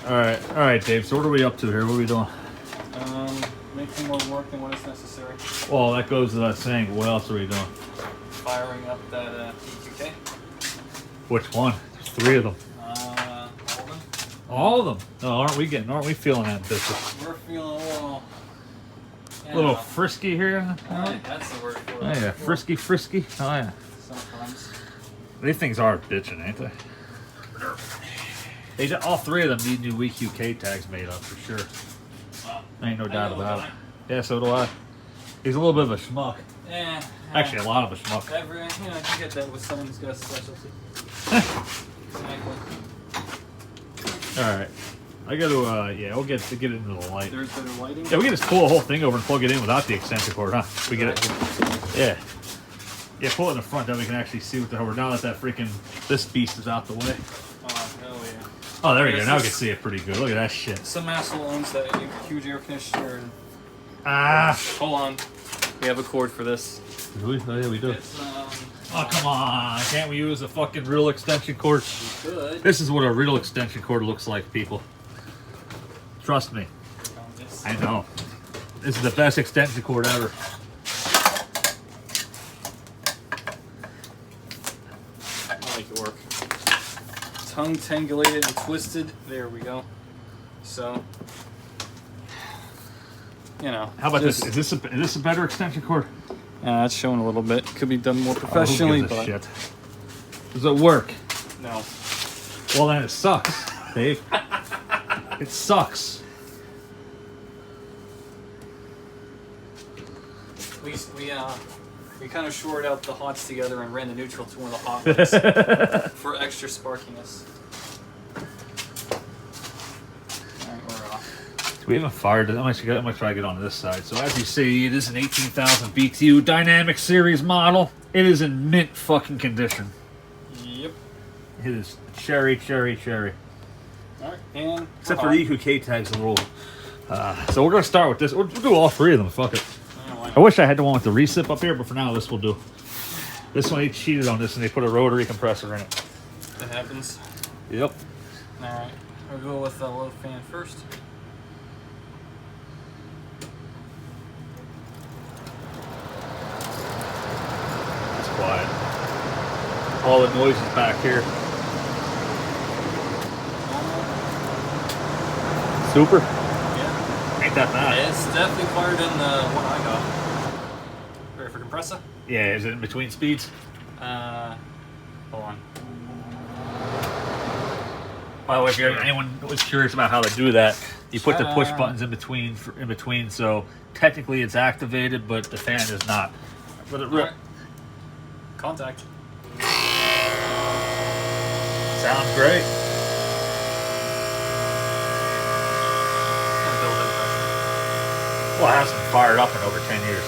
All right, Dave. So what are we up to here? What are we doing? Making more work than what is necessary. Well, that goes without saying. What else are we doing? Firing up that EQK. Which one? There's 3 of them. All of them. All of them. No, aren't we feeling ambitious? We're feeling a little frisky here. That's the word for it. Oh yeah, frisky. Oh yeah. Sometimes. These things are bitching, ain't they? All 3 of them need new EQK tags made up for sure. Ain't no doubt about it. Yeah, so do I. He's a little bit of a schmuck. Yeah. Actually, a lot of a schmuck. You get that with someone who's got a specialty. Exactly. All right. I got to, yeah, we'll get it into the light. There's better lighting? Yeah, we can just pull the whole thing over and plug it in without the extension cord, huh? We get it. Yeah. Yeah, pull it in the front, then we can actually see what the hell we're now that this beast is out the way. Oh, hell yeah. Oh, there we go. Now we can see it pretty good. Look at that shit. Some asshole owns that huge air conditioner. And hold on. We have a cord for this. Oh, yeah, we do. It's, oh, come on. Can't we use a fucking real extension cord? We could. This is what a real extension cord looks like, people. Trust me. I know. This is the best extension cord ever. I make it work. Tongue tangulated and twisted. There we go. So, you know. How about this? Is this a better extension cord? Yeah, it's showing a little bit. Could be done more professionally, but shit. Does it work? No. Well, then it sucks, Dave. It sucks. We kind of shored out the hots together and ran the neutral to one of the hot ones for extra sparkiness. Alright, we're off. We haven't fired it. I'm gonna try to get on this side. So as you see, it is an 18,000 BTU Dynamic Series model. It is in mint fucking condition. Yep. It is cherry. Alright, and except for the EQK tags and roll. So we're gonna start with this. We'll do all 3 of them. Fuck it. I wish I had the one with the recip up here, but for now this will do. This one, they cheated on this and they put a rotary compressor in it. That happens. Yep. Alright, we'll go with the low fan first. It's quiet. All the noise is back here. Super. Yeah. Ain't that bad. It's definitely quieter than the one I got. Ready for compressor? Yeah, is it in between speeds? Hold on. By the way, if anyone was curious about how to do that, you put the push buttons in between, so technically it's activated, but the fan is not. But it right. Contact. Sounds great. Well, it hasn't fired up in over 10 years.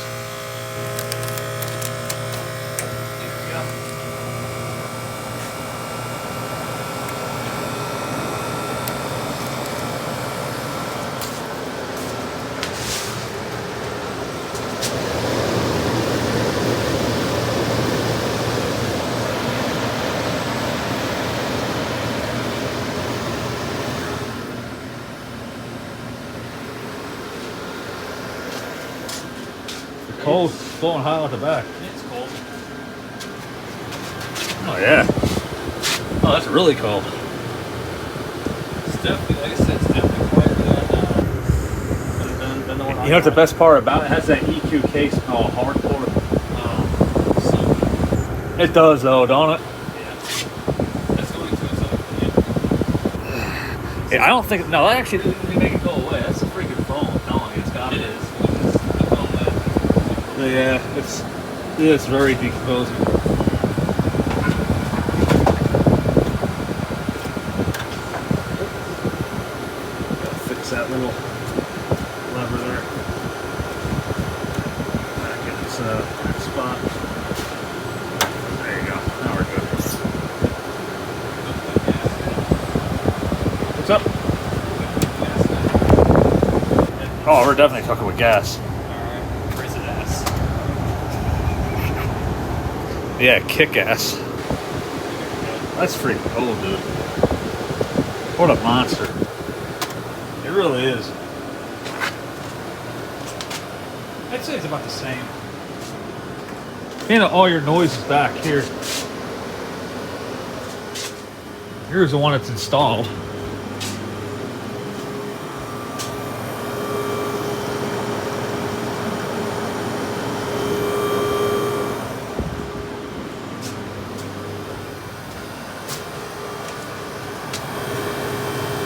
Cold, blowing hot out the back. It's cold. Oh yeah. Oh, that's really cold. It's definitely, like I said, it's definitely quieter than the one I got. You know what the best part about it? It has that EQK smell, hardcore. So it does though, don't it? Yeah. That's going to its own. Yeah, I don't think. No, that actually didn't make it go away. That's a freaking phone. I'm telling you, it's got it. It is. Yeah, it's very decomposing. Gotta fix that little lever there. Back in its spot. There you go. Now we're good. What's up? Oh, we're definitely cooking with gas. Yeah, kick ass. That's freaking cool, dude. What a monster. It really is. I'd say it's about the same. You know, all your noise is back here. Here's the one that's installed.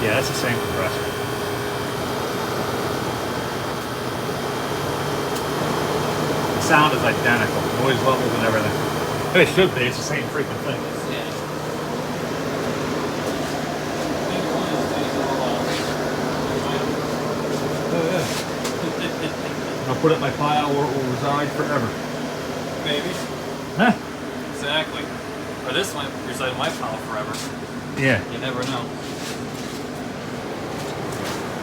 Yeah, that's the same compressor. The sound is identical, noise levels and everything. It should be, it's the same freaking thing. Yeah. Oh yeah. I'll put it in my pile where it will reside forever. Maybe. Huh? Exactly. Or this might reside in my pile forever. Yeah. You never know.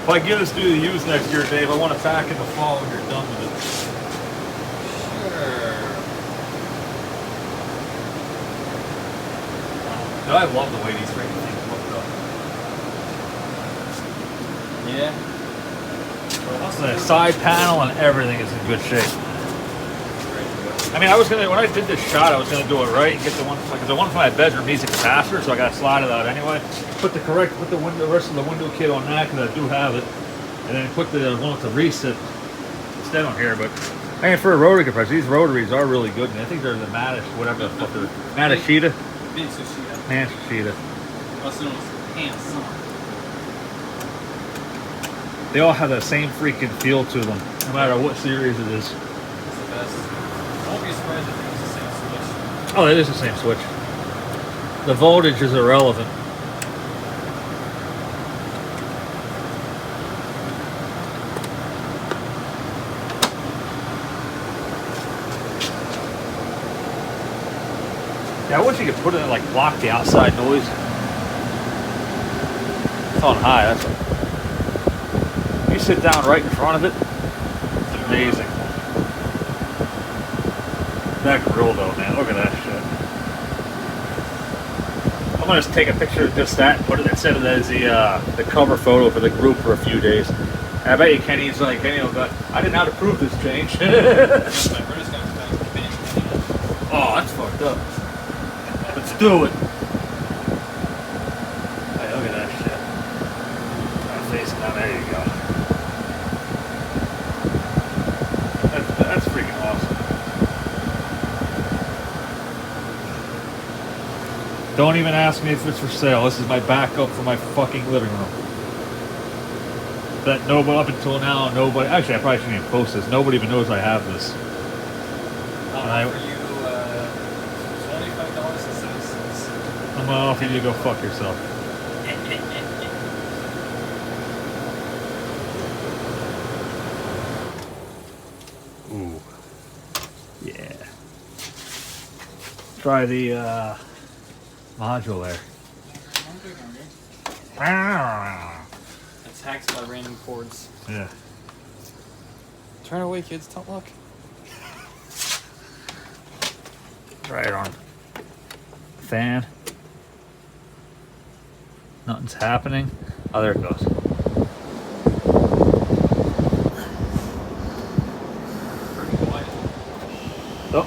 If I get us to use next year, Dave, I want it back in the fall when you're done with it. Sure. But I love the way these freaking things look though. Yeah. The side panel and everything is in good shape. I mean, I was gonna, when I did this shot, I was gonna do it right and get the one, because the one from my bedroom needs a capacitor, so I gotta slide it out anyway. Put the rest of the window kit on that, because I do have it, and then put the one with the reset instead on here. But I mean, for a rotary compressor, these rotaries are really good, and I think they're the Matish, whatever the fuck they're, Matishita. Matishita. Also known as pants. They all have that same freaking feel to them, no matter what series it is. It's the best. I won't be surprised if it was the same switch. Oh, it is the same switch. The voltage is irrelevant. Yeah, I wish you could put it in, like, block the outside noise. It's on high, that's what. You sit down right in front of it, it's amazing. That grill though, man, look at that shit. I'm gonna just take a picture of just that and put it instead of as the cover photo for the group for a few days. And I bet you Kenny's like, Kenny will go, I didn't know how to prove this change. Oh, that's fucked up. Let's do it. Hey, look at that shit. I'm facing down, there you go. That's freaking awesome. Don't even ask me if it's for sale. This is my backup for my fucking living room. That nobody, up until now, nobody, actually I probably shouldn't even post this. Nobody even knows I have this. I'll offer you $25.70. I'm gonna offer you to go fuck yourself. Ooh. Yeah. Try the Modulaire. Attacked by random chords. Yeah. Turn away, kids. Don't look. Try it on. Fan. Nothing's happening. Oh, there it goes. Oh,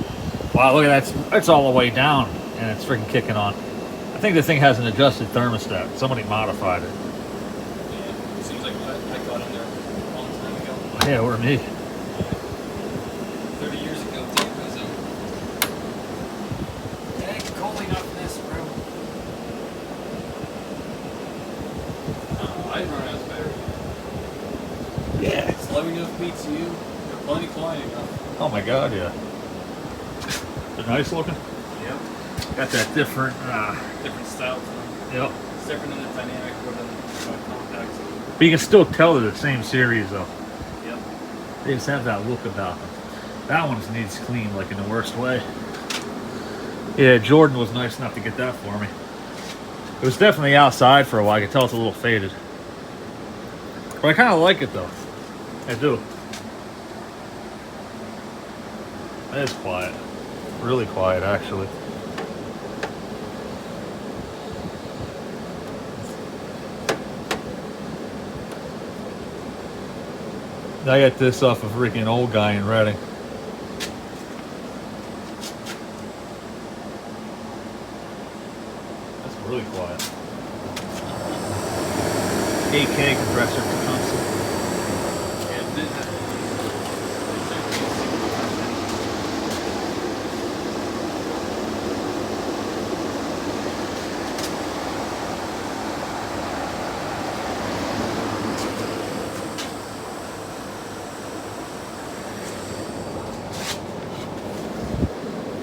wow, look at that. It's all the way down, and it's freaking kicking on. I think the thing has an adjusted thermostat. Somebody modified it. Yeah, it seems like I got in there a long time ago. Yeah, or me. 30 years ago, Dave was in. It ain't cold enough in this room. I'd run out of battery. Yeah. It's low enough beats you. They're plenty quiet enough. Oh my god, yeah. They're nice looking. Yep. Got that different, Different style to them. yep. It's different in the dynamic or the contacts. But you can still tell they're the same series though. Yep. They just have that look about them. That one needs clean, like in the worst way. Yeah, Jordan was nice enough to get that for me. It was definitely outside for a while. I could tell it's a little faded. But I kind of like it though. I do. It is quiet. Really quiet, actually. I got this off a freaking old guy in Reading. That's really quiet. EQK compressor constant.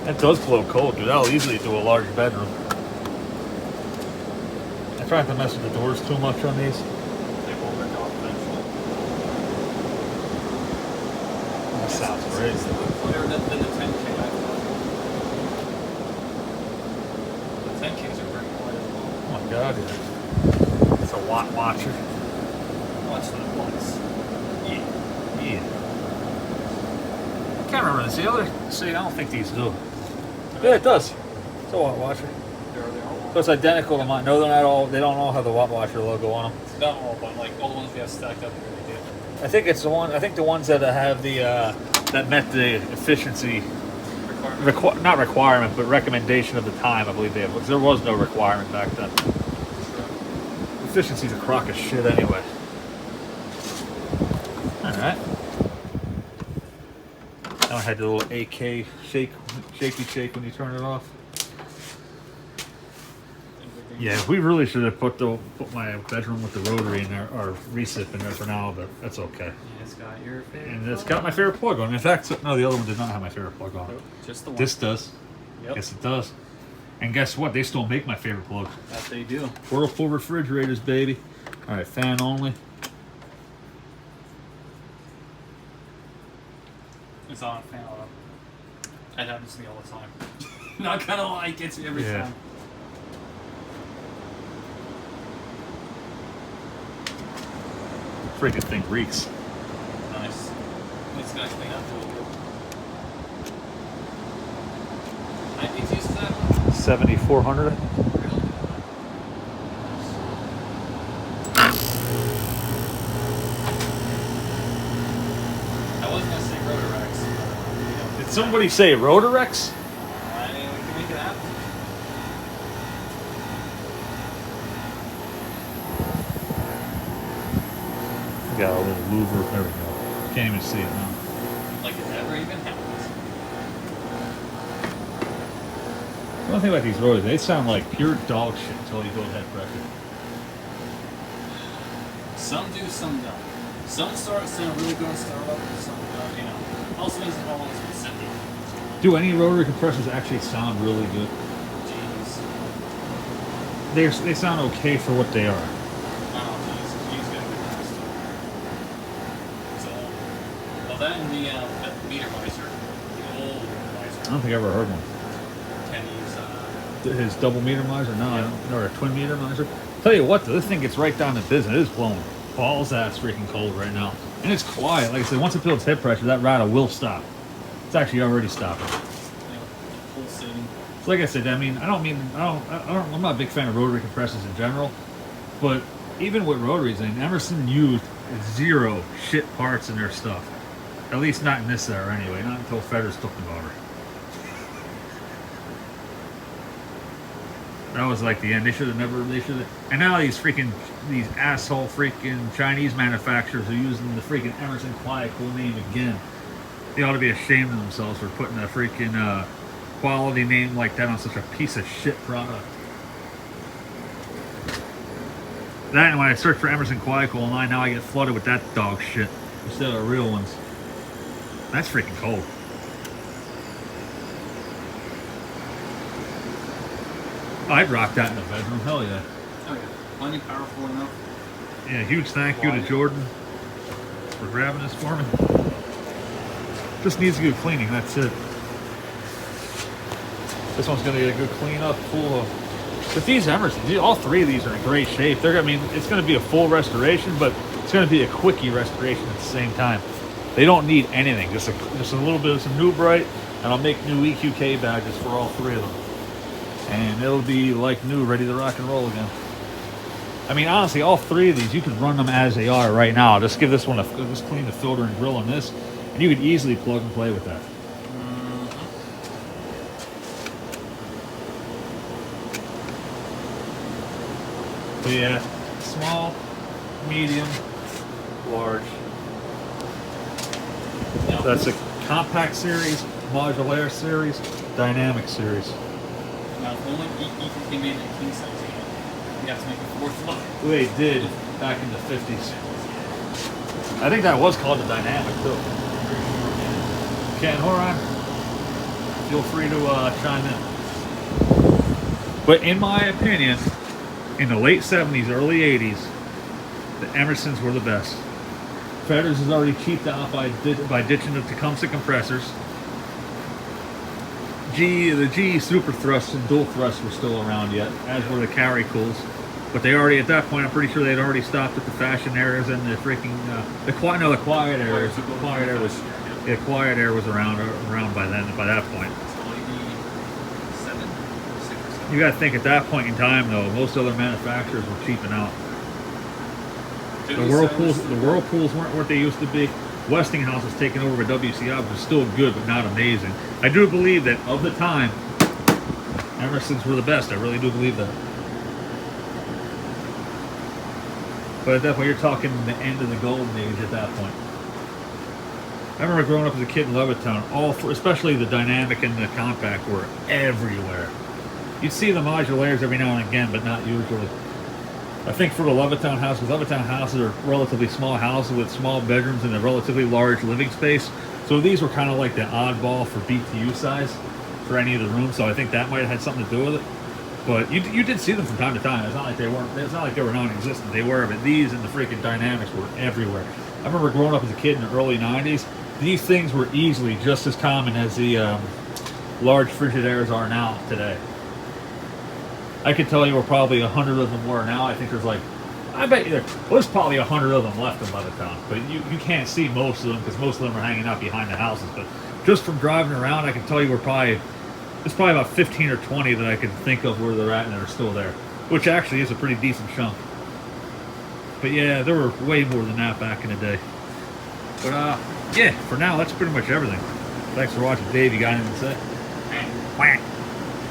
That does blow cold, dude. That'll easily do a large bedroom. I try not to mess with the doors too much on these. They will work off eventually. That sounds great. It's clearer than the 10K I thought. The 10Ks are very quiet as well. Oh my god, yeah. It's a watt watcher. Watch that once. Yeah. I can't remember this. The other, see, I don't think these do. Yeah, it does. It's a watt watcher. They're all. So it's identical to mine. No, they're not all. They don't all have the watt watcher logo on them. Not all, but like all the ones we have stacked up here, they do. I think it's the one. I think the ones that have the that met the efficiency not requirement, but recommendation of the time. I believe they have. Because there was no requirement back then. Efficiency's a crock of shit anyway. All right. Now I had the little AK shaky shake when you turn it off. Yeah, we really should have put my bedroom with the rotary in there, or recip in there for now, but that's okay. Yeah, it's got your favorite. And it's got my favorite plug on it. In fact, no, the other one did not have my favorite plug on it. Nope, just the one. This does. Yep. Yes, it does. And guess what? They still make my favorite plug. That they do. Whirlpool refrigerators, baby. All right, fan only. It's on fan auto. That happens to me all the time. Not gonna lie, it gets me every time. Freaking thing reeks. Nice. It's gonna clean up a little bit. How many PTs is that one? 7400. I wasn't gonna say Rotorex. Did somebody say Rotorex? I mean, we can make it happen. Got a little louver. There we go. Can't even see it now. Like it never even happens. One thing about these rotors, they sound like pure dog shit until you go head pressure. Some do, some don't. Some sound really good and start up, and some don't, you know. Also depends on how long it's been sitting. Do any rotary compressors actually sound really good? Jeez. They sound okay for what they are. I don't know, he's got a good test. So, well, that and the meter miser, the old meter I miser, don't think I ever heard one. can use, His double meter miser? No, I Yeah. don't. Or a twin meter miser? Tell you what, though, this thing gets right down to business. It is blowing balls ass freaking cold right now. And it's quiet. Like I said, once it builds head pressure, that rattle will stop. It's actually already stopping. pulsating. So like I said, I'm not a big fan of rotary compressors in general, but even with rotaries, I mean, Emerson used 0 shit parts in their stuff. At least not in this era anyway, not until Fetters took them over. That was like the end. They should have. And now these asshole freaking Chinese manufacturers are using the freaking Emerson Quiet Cool name again. They ought to be ashamed of themselves for putting a freaking quality name like that on such a piece of shit product. That, and when I search for Emerson Quiet Cool online, now I get flooded with that dog shit instead of real ones. That's freaking cold. I'd rock that in the bedroom. Hell yeah. Oh yeah, plenty powerful enough. Yeah, huge thank you to Jordan for grabbing this for me. Just needs a good cleaning, that's it. This one's gonna get a good clean up, full of. But these Emersons, all 3 of these are in great shape. It's gonna be a full restoration, but it's gonna be a quickie restoration at the same time. They don't need anything, just a little bit of some new bright, and I'll make new EQK badges for all 3 of them. And it'll be like new, ready to rock and roll again. I mean, honestly, all three of these, you can run them as they are right now. Just give this one a, just clean the filter and grill on this, and you could easily plug and play with that. But yeah, small, medium, large. Yep. That's a compact series, modulaire series, dynamic series. Now, if only EQK made a king size again, you have to make a fourth one. They did back in the 50s. I think that was called the dynamic too. Ken Horan, feel free to chime in. But in my opinion, in the late 70s, early 80s, the Emersons were the best. Fetters is already cheaped out by ditching the Tecumseh compressors. The G super thrusts and dual thrusts were still around yet, as were the carry Kools. But they already, at that point, I'm pretty sure they'd already stopped at the fashion eras and the freaking the quiet eras. The quiet era was around by then. By that point, you got to think at that point in time, though, most other manufacturers were cheaping out. The Whirlpools weren't what they used to be. Westinghouse was taken over by WCI, which was still good, but not amazing. I do believe that of the time, Emersons were the best. I really do believe that. But at that point, you're talking the end of the golden age at that point. I remember growing up as a kid in Levittown, especially the dynamic and the compact were everywhere. You'd see the modulaires every now and again, but not usually. I think for the Levittown house, because Levittown houses are relatively small houses with small bedrooms and a relatively large living space. So these were kind of like the oddball for BTU size for any of the rooms. So I think that might have had something to do with it. But you did see them from time to time. It's not like they weren't. It's not like they were non-existent. They were, but these and the freaking dynamics were everywhere. I remember growing up as a kid in the early '90s. These things were easily just as common as the large Frigidaires are now today. I could tell you where probably 100 of them were now. I think there's like, I bet you there's probably 100 of them left in Levittown. But you can't see most of them because most of them are hanging out behind the houses. But just from driving around, I can tell you there's probably about 15 or 20 that I can think of where they're at and they're still there. Which actually is a pretty decent chunk. But yeah, there were way more than that back in the day. But yeah, for now, that's pretty much everything. Thanks for watching. Dave, you got anything to say?